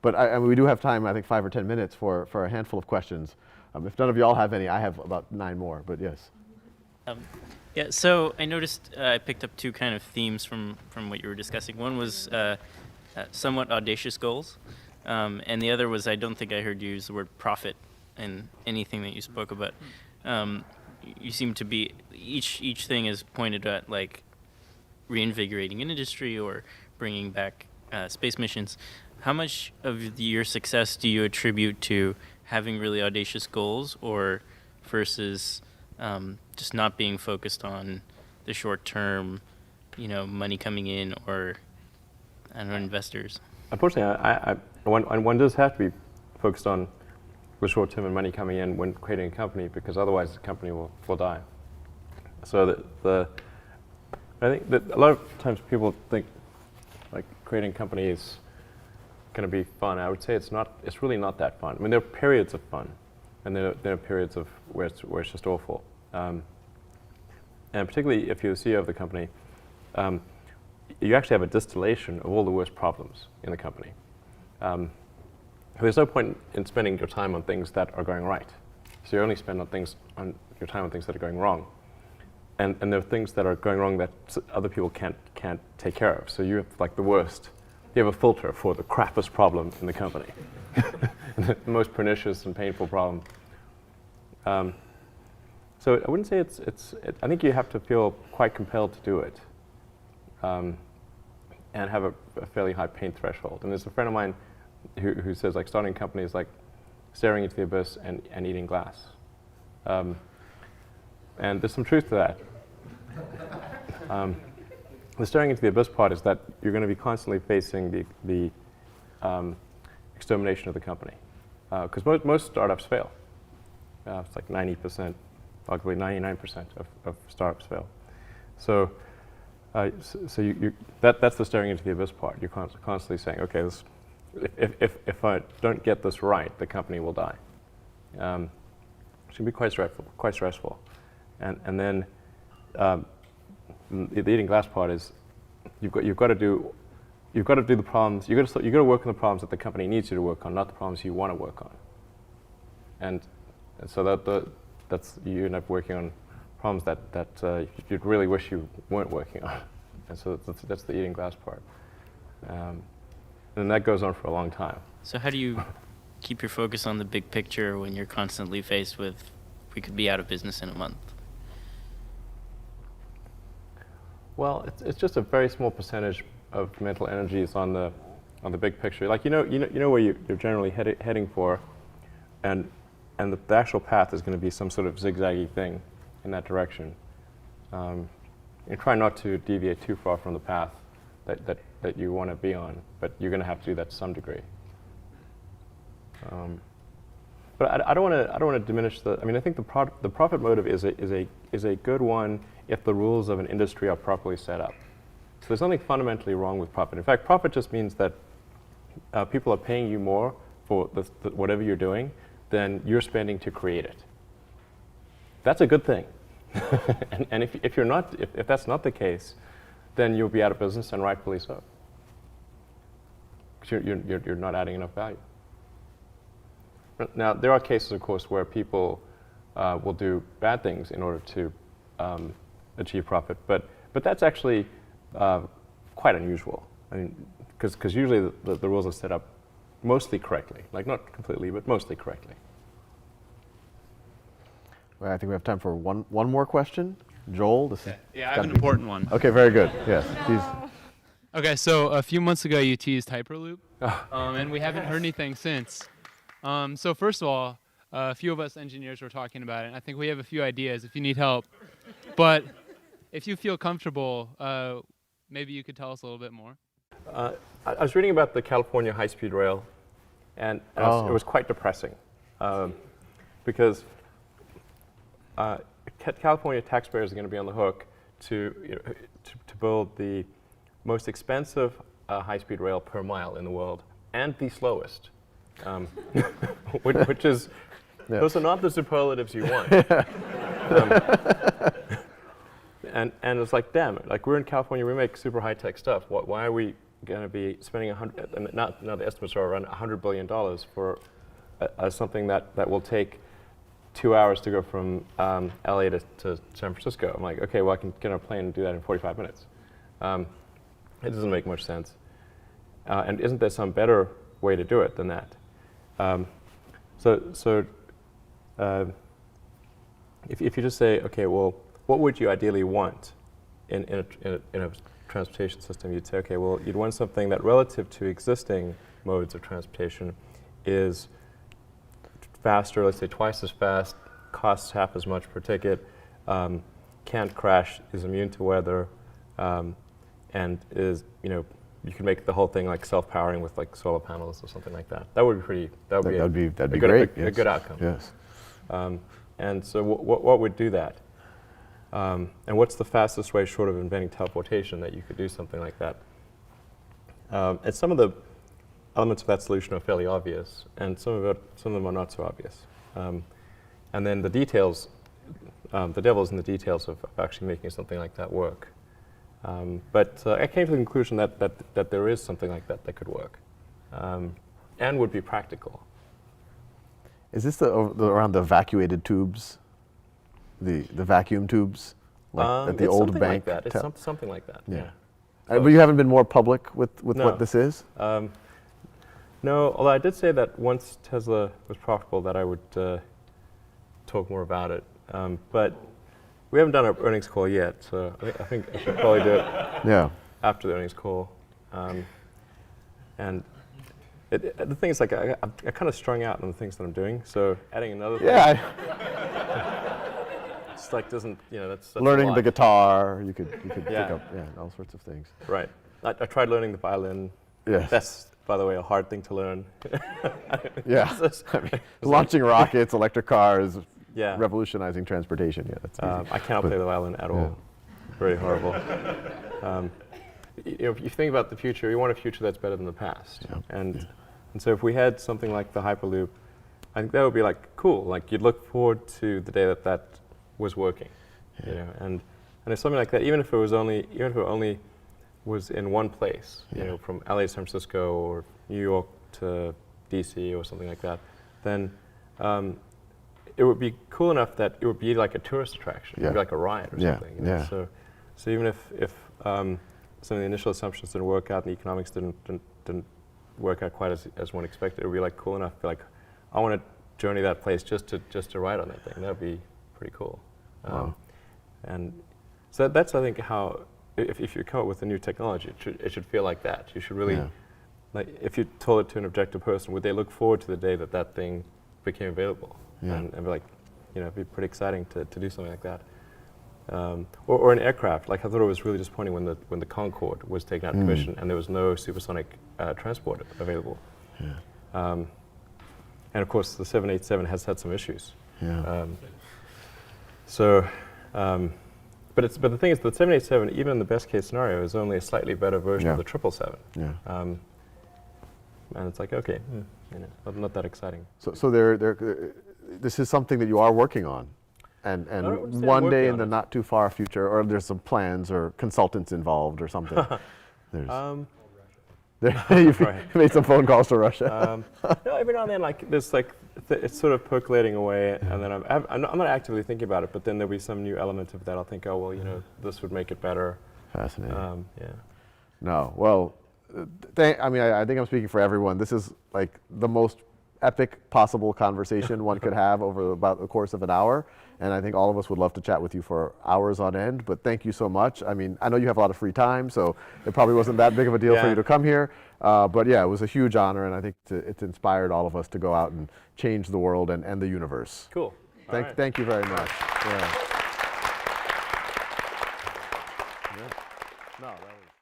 But I mean, we do have time, I think 5 or 10 minutes for a handful of questions. If none of you all have any, I have about 9 more, but yes. Yeah, so I noticed I picked up 2 kind of themes from what you were discussing. One was somewhat audacious goals, and the other was, I don't think I heard you use the word profit in anything that you spoke about. You seem to be, each thing is pointed at like reinvigorating an industry or bringing back space missions. How much of your success do you attribute to having really audacious goals, or versus just not being focused on the short term, money coming in, or I don't know, investors? Unfortunately, one does have to be focused on the short term and money coming in when creating a company, because otherwise the company will die. So I think that a lot of times people think like creating a company is going to be fun. I would say it's not. It's really not that fun. I mean, there are periods of fun, and there are periods of where it's just awful. And particularly if you're the CEO of the company, you actually have a distillation of all the worst problems in the company. There's no point in spending your time on things that are going right. So you only spend your time on things that are going wrong. And there are things that are going wrong that other people can't take care of. So you have like the worst. You have a filter for the crappiest problem in the company, the most pernicious and painful problem. So I wouldn't say I think you have to feel quite compelled to do it, and have a fairly high pain threshold. And there's a friend of mine who says like starting a company is like staring into the abyss and eating glass. And there's some truth to that. The staring into the abyss part is that you're going to be constantly facing the extermination of the company, because most startups fail. It's like 90%, arguably 99% of startups fail. So, that's the staring into the abyss part. You're constantly saying, okay, if I don't get this right, the company will die. It can be quite stressful. And then the eating glass part is you've got to do the problems. You've got to work on the problems that the company needs you to work on, not the problems you want to work on. And so that's you end up working on problems that you'd really wish you weren't working on. And so that's the eating glass part. And that goes on for a long time. So how do you keep your focus on the big picture when you're constantly faced with, we could be out of business in a month? Well, it's just a very small percentage of mental energy is on the big picture. Like you know where you're generally heading for, and the actual path is going to be some sort of zigzaggy thing in that direction. And try not to deviate too far from the path that you want to be on, but you're going to have to do that to some degree. But I don't want to diminish the. I mean, I think the profit motive is a good one if the rules of an industry are properly set up. So there's nothing fundamentally wrong with profit. In fact, profit just means that people are paying you more for whatever you're doing than you're spending to create it. That's a good thing. and if that's not the case, then you'll be out of business, and rightfully so. Because you're not adding enough value. Now, there are cases, of course, where people will do bad things in order to achieve profit, but that's actually quite unusual. I mean, because usually the rules are set up mostly correctly, like not completely, but mostly correctly. Well, I think we have time for one more question. Joel, this is yeah, I have an important one. Okay, very good. Yes, please. Okay, so a few months ago you teased Hyperloop, and we haven't heard anything since. So first of all, a few of us engineers were talking about it, and I think we have a few ideas if you need help. But if you feel comfortable, maybe you could tell us a little bit more. I was reading about the California high-speed rail, and it was quite depressing, because California taxpayers are going to be on the hook to build the most expensive high-speed rail per mile in the world, and the slowest, which is those are not the superlatives you want. And it's like, damn it! Like, we're in California, we make super high-tech stuff. Why are we going to be spending now the estimates are around $100 billion for something that will take 2 hours to go from LA to San Francisco. I'm like, okay, well, I can get on a plane and do that in 45 minutes. It doesn't make much sense. And isn't there some better way to do it than that? If you just say, okay, well, what would you ideally want in a transportation system? You'd say, okay, well, you'd want something that relative to existing modes of transportation is faster, let's say twice as fast, costs half as much per ticket, can't crash, is immune to weather, and is, you can make the whole thing like self-powering with like solar panels or something like that. That would be pretty. That'd be great. A good outcome. Yes. And so, what would do that? And what's the fastest way, short of inventing teleportation, that you could do something like that? And some of the elements of that solution are fairly obvious, and some of them are not so obvious. And then the details, the devil's in the details of actually making something like that work. But I came to the conclusion that there is something like that could work, and would be practical. Is this around the evacuated tubes, the vacuum tubes, like at the old bank? Like that. It's something like that. Yeah. But you haven't been more public with No. what this is? No, although I did say that once Tesla was profitable that I would talk more about it. But we haven't done our earnings call yet, so I think I should probably do it after the earnings call. And the thing is, like, I kind of strung out on the things that I'm doing, so adding another thing. Yeah. It's like doesn't, that's Learning the guitar, you could pick up all sorts of things. Right. I tried learning the violin. Yes. That's, by the way, a hard thing to learn. Yeah. I mean, launching rockets, electric cars, Yeah. revolutionizing transportation. Yeah, that's easy. I cannot play the violin at all. Very horrible. If you think about the future, you want a future that's better than the past. Yeah. And so if we had something like the Hyperloop, I think that would be like cool. Like you'd look forward to the day that was working. And if something like that, even if it only was in one place, from LA to San Francisco or New York to DC or something like that, then it would be cool enough that it would be like a tourist attraction. It would be like a ride or something. So even if some of the initial assumptions didn't work out and the economics didn't work out quite as one expected, it would be like cool enough to be like, I want to journey that place just to ride on that thing. That would be pretty cool. Wow. And so that's, I think, how, if you come up with a new technology, it should feel like that. You should really, like, if you told it to an objective person, would they look forward to the day that thing became available? And be like, it'd be pretty exciting to do something like that. Or an aircraft. Like, I thought it was really disappointing when the Concorde was taken out of commission and there was no supersonic transport available. And of course, the 787 has had some issues. But the thing is, the 787, even in the best case scenario, is only a slightly better version of the 777. And it's like, okay, not that exciting. So this is something that you are working on, and one day in the not too far future, or there's some plans or consultants involved or something. You've made some phone calls to Russia. No, every now and then, like there's like it's sort of percolating away, and then I'm not actively thinking about it, but then there'll be some new element of that. I'll think, oh well, this would make it better. Fascinating. Yeah. No, well, I think I'm speaking for everyone. This is like the most epic possible conversation one could have over about the course of an hour. And I think all of us would love to chat with you for hours on end, but thank you so much. I mean, I know you have a lot of free time, so it probably wasn't that big of a deal for you to come here. But yeah, it was a huge honor, and I think it's inspired all of us to go out and change the world and the universe. Cool. Thank you very much. No, that was